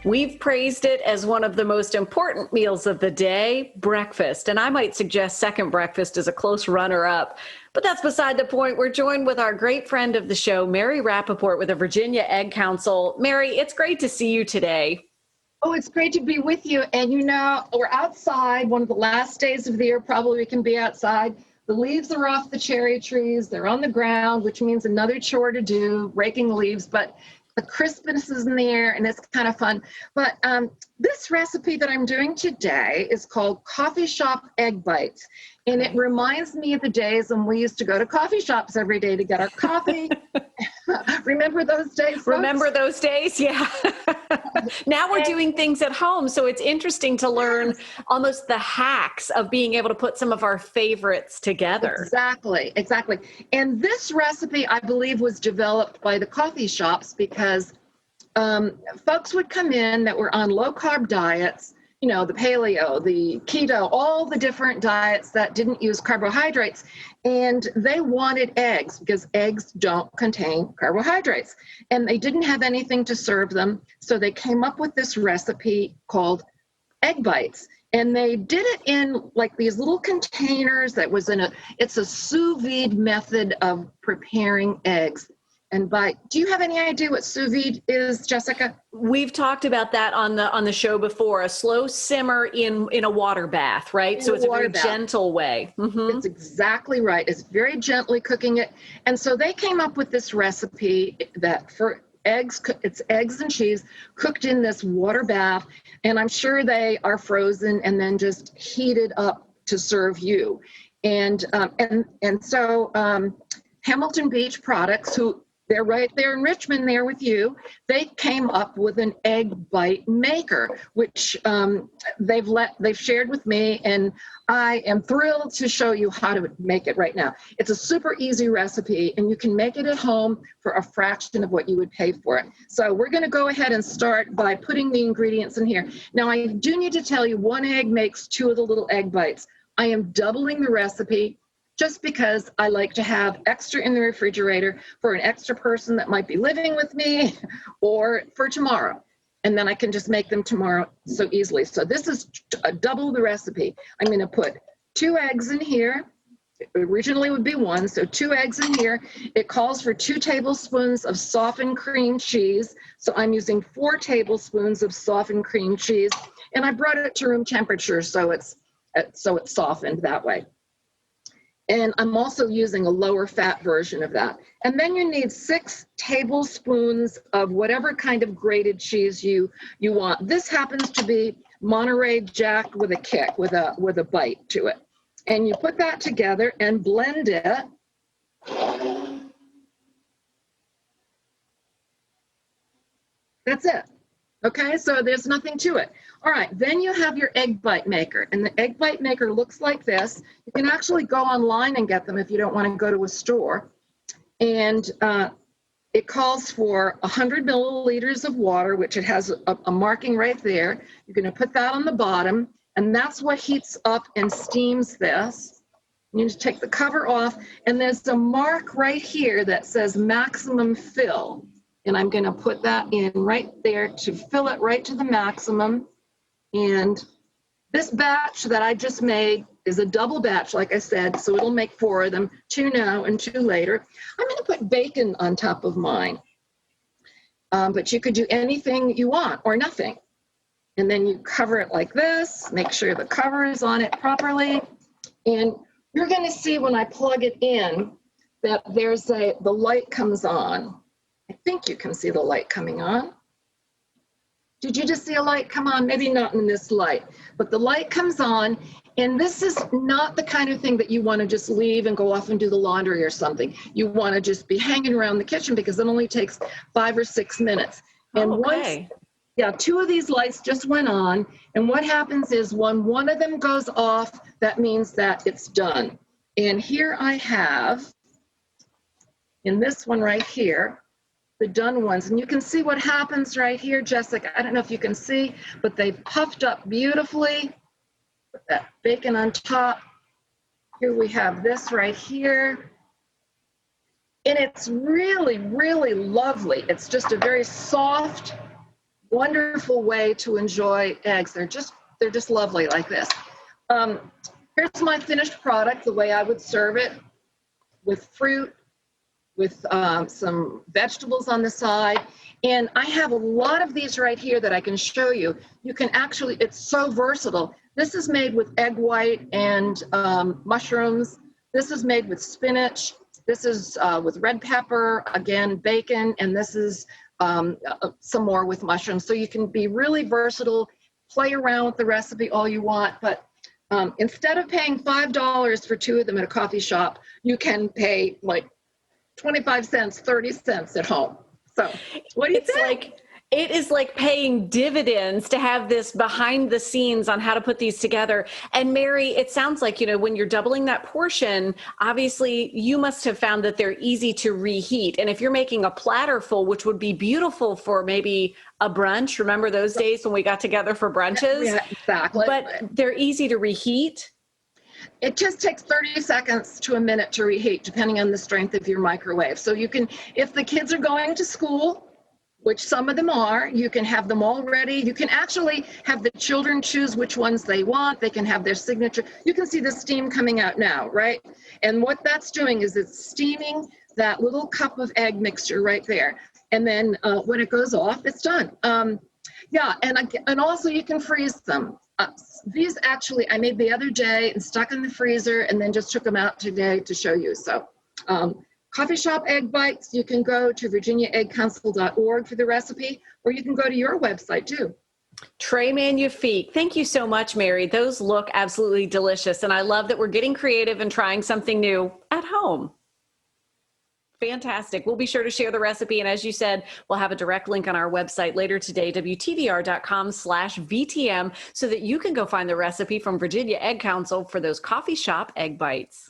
We've praised it as one of the most important meals of the day, breakfast. And I might suggest second breakfast is a close runner-up. But that's beside the point. We're joined with our great friend of the show, Mary Rapoport with the Virginia Egg Council. Mary, it's great to see you today. Oh, it's great to be with you. And you know, we're outside, one of the last days of the year, probably we can be outside. The leaves are off the cherry trees. They're on the ground, which means another chore to do, raking leaves. But the crispness is in the air, and it's kind of fun. But this recipe that I'm doing today is called Coffee Shop Egg Bites. And it reminds me of the days when we used to go to coffee shops every day to get our coffee. Remember those days, folks? Remember those days? Yeah. Now we're doing things at home. So it's interesting to learn almost the hacks of being able to put some of our favorites together. Exactly. And this recipe, I believe, was developed by the coffee shops because folks would come in that were on low-carb diets, you know, the paleo, the keto, all the different diets that didn't use carbohydrates. And they wanted eggs because eggs don't contain carbohydrates. And they didn't have anything to serve them. So they came up with this recipe called Egg Bites. And they did it in like these little containers that was it's a sous vide method of preparing eggs. And do you have any idea what sous vide is, Jessica? We've talked about that on the show before, a slow simmer in a water bath, right? So it's a very gentle way. Mm-hmm. It's exactly right. It's very gently cooking it. And so they came up with this recipe that for eggs, it's eggs and cheese cooked in this water bath. And I'm sure they are frozen and then just heated up to serve you. And so Hamilton Beach Products, who they're right there in Richmond there with you. They came up with an egg bite maker, which they've shared with me, and I am thrilled to show you how to make it right now. It's a super easy recipe, and you can make it at home for a fraction of what you would pay for it. So we're going to go ahead and start by putting the ingredients in here. Now, I do need to tell you, 1 egg makes 2 of the little egg bites. I am doubling the recipe, just because I like to have extra in the refrigerator for an extra person that might be living with me or for tomorrow. And then I can just make them tomorrow so easily. So this is double the recipe. I'm going to put 2 eggs in here. It originally would be 1, so 2 eggs in here. It calls for 2 tablespoons of softened cream cheese. So I'm using 4 tablespoons of softened cream cheese. And I brought it to room temperature so it's softened that way. And I'm also using a lower fat version of that. And then you need 6 tablespoons of whatever kind of grated cheese you want. This happens to be Monterey Jack with a kick, with a bite to it. And you put that together and blend it. That's it. Okay, so there's nothing to it. All right, then you have your egg bite maker, and the egg bite maker looks like this. You can actually go online and get them if you don't want to go to a store. And it calls for 100 milliliters of water, which it has a marking right there. You're going to put that on the bottom, and that's what heats up and steams this. You need to take the cover off, and there's a mark right here that says maximum fill. And I'm going to put that in right there to fill it right to the maximum. And this batch that I just made is a double batch, like I said, so it'll make 4 of them, 2 now and 2 later. I'm going to put bacon on top of mine. But you could do anything you want or nothing. And then you cover it like this, make sure the cover is on it properly. And you're going to see when I plug it in that the light comes on. I think you can see the light coming on. Did you just see a light come on? Maybe not in this light, but the light comes on, and this is not the kind of thing that you want to just leave and go off and do the laundry or something. You want to just be hanging around the kitchen because it only takes 5 or 6 minutes. And okay. 2 of these lights just went on, and what happens is when one of them goes off, that means that it's done. And here I have, in this one right here, the done ones. And you can see what happens right here, Jessica. I don't know if you can see, but they puffed up beautifully. Put that bacon on top. Here we have this right here. And it's really, really lovely. It's just a very soft, wonderful way to enjoy eggs. They're just lovely like this. Um, Here's my finished product, the way I would serve it, with fruit, with some vegetables on the side. And I have a lot of these right here that I can show you. You can actually, it's so versatile. This is made with egg white and mushrooms. This is made with spinach. This is with red pepper, again, bacon, and this is some more with mushrooms. So you can be really versatile, play around with the recipe all you want, but instead of paying $5 for 2 of them at a coffee shop, you can pay like 25 cents, 30 cents at home. So what do you think? It is like paying dividends to have this behind the scenes on how to put these together. And Mary, it sounds like, when you're doubling that portion, obviously you must have found that they're easy to reheat. And if you're making a platter full, which would be beautiful for maybe a brunch, remember those days when we got together for brunches? Yeah, exactly. But they're easy to reheat. It just takes 30 seconds to a minute to reheat, depending on the strength of your microwave. So you can, if the kids are going to school, which some of them are, you can have them all ready. You can actually have the children choose which ones they want. They can have their signature. You can see the steam coming out now, right? And what that's doing is it's steaming that little cup of egg mixture right there. And then when it goes off, it's done. Yeah, and also you can freeze them. These actually I made the other day and stuck in the freezer and then just took them out today to show you. So coffee shop egg bites, you can go to virginiaeggcouncil.org for the recipe, or you can go to your website too. Tray Magnifique. Thank you so much, Mary. Those look absolutely delicious. And I love that we're getting creative and trying something new at home. Fantastic. We'll be sure to share the recipe. And as you said, we'll have a direct link on our website later today, WTVR.com/VTM, so that you can go find the recipe from Virginia Egg Council for those coffee shop egg bites.